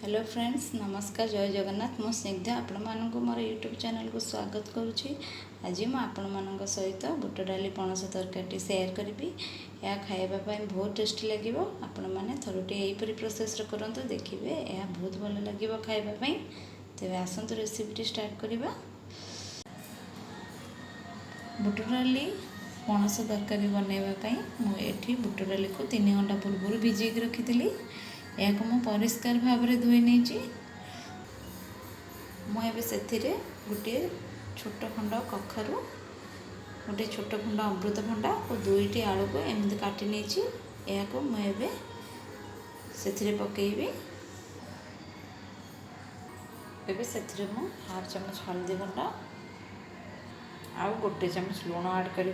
Hello friends, नमस्कार, जय जगन्नाथ। मो स्निग्धा आपण मानक मोर यूट्यूब चैनल को स्वागत करुच्ची। आज मु आपण मानक सहित बुट डाली पणस तरकारी शेयर करी। यह खाइबापी बहुत टेस्टी लगे। आपण मैंने थरुटे यहीपरी प्रोसेस करते देखिए, यह बहुत भल लगे खाइबापी। तेज आसतु रेसिपी स्टार्ट करवा। बुट डाली पणस तरकारी बनवाई मुझे बुट डाली को 3 घंटा पूर्व भिजेक रखी। यह परिष्कार भाव में धोई नहीं। मुझे गोटे छोट खंड कखारू, गोटे छोट खंड अमृतभंडा और 2टी आलू को एमती काटी नहीं। यह मुझे से पकईबी। से हाफ चमच हल्दी गुंड आउ गोटे चमच लुण ऐड करी।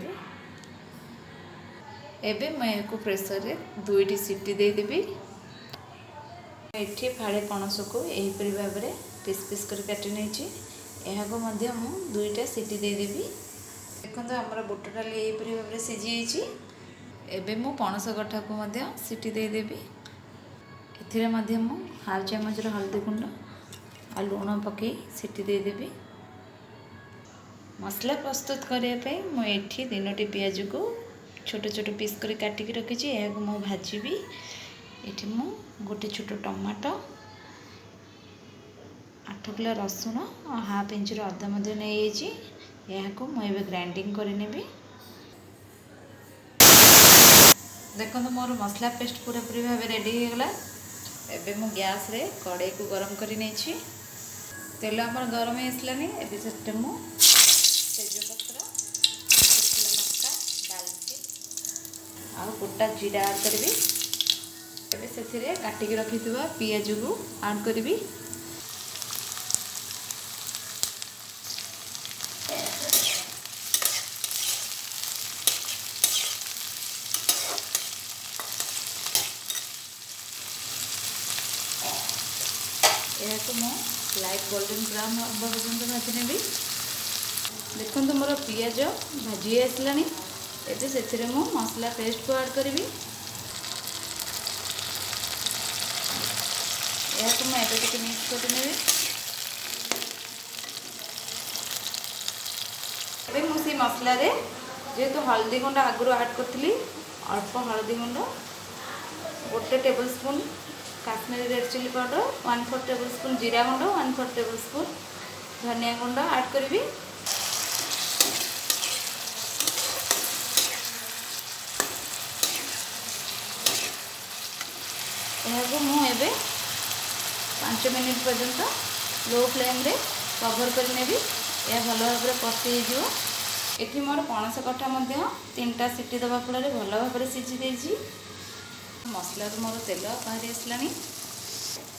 एबे मैं को प्रेसर रे 2टी सीटी देदेवी। ये फाड़े पणस को यहीपरी भाव में पीस पीस कर काटी नहीं। यह 2टा सीटी देदेवी। देखो आमर बुट डाली यहीपरी भाव में सीझी। एबे मु पणस कठा को सीटी देदेवी। एथिरे मु हाफ चमच हल्दी गुंड आ लुण पकई सीटी देदेवी। मसला प्रस्तुत करने मुझे 3टी पियाज को छोट छोट पीस कर काटिक रखी। यह मु भाजी। ये मु गोटे छोट टमाटो, 8 किलो रसुण और हाफ इंच अदा नहीं। यह मुझे ग्राइंडिंग करने। देखो मोर मसला पेस्ट पूरा पूरी भाव रेडी हो गला। एबे मु गैस रे कड़ाई को गरम कर नहीं। तेल आमर गरम होसलानी। से मु तेजपत्र, शुखिला लंका, दालचीनी आ गोटा जीरा ऐड करी। एबे से काटिक रखि पियाज को ऐड करी। यह लाइट गोल्डन ब्राउन हवा पर्यंत भाजी नेबी। देखो मोर पियाज भाजी आसला। एबे से मु मसला पेस्ट को ऐड करी। यह मुझे मिक्स करने। मुझे मसला जेहेतु हल्दी गुंड आगुरी ऐड करी, अल्प हल्दी गुंड, गोटे tablespoon Kashmiri red chilli powder, 1/4 tablespoon जीरा गुंड, 1/4 टेबल स्पून धनिया गुंड ऐड करी। यह मुझे 5 मिनिट पर्यंत लो फ्लेम रे कवर करने। यह भल भाव में पशि हो। ये मोर पणस कठा 3टा सीटी दवा फल भल भाव में सीझी। मसला मोर तेल बाहरी आसला।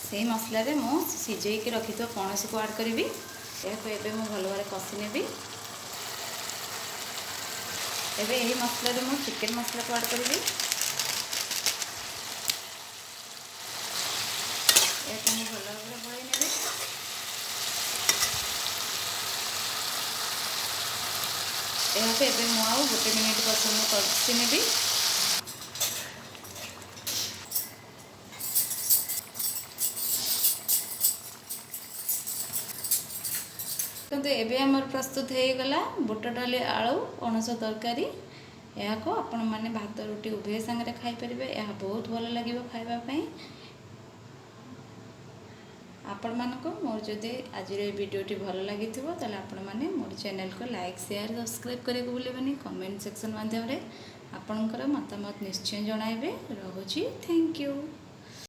से मसला मु सीझे रखी पणस को ऐड करी। यह मु भल भाव कषि नेबी। एबे यही मसला मु चिकेन मसला को ऐड करी। यह भल भाव में गोल नेबी। यह मुझे गोटे मिनिट पसंद कषि नेबी। किंतु एबे हमर प्रस्तुत हो गला बुट डाली आलू पणस तरकारी। यह आपण मैंने भात रोटी उभय संगे खाई पारे। यह बहुत भल लगे खाइबापी। आपण मानक मोर जदि आज वीडियोटी भल लगी ताले आपण माने मोर चैनल को लाइक शेयर सब्सक्राइब करने को भूलें। कमेंट सेक्शन माध्यम आपणकर मतामत निश्चय जणाइबे। रहुछि, थैंक यू।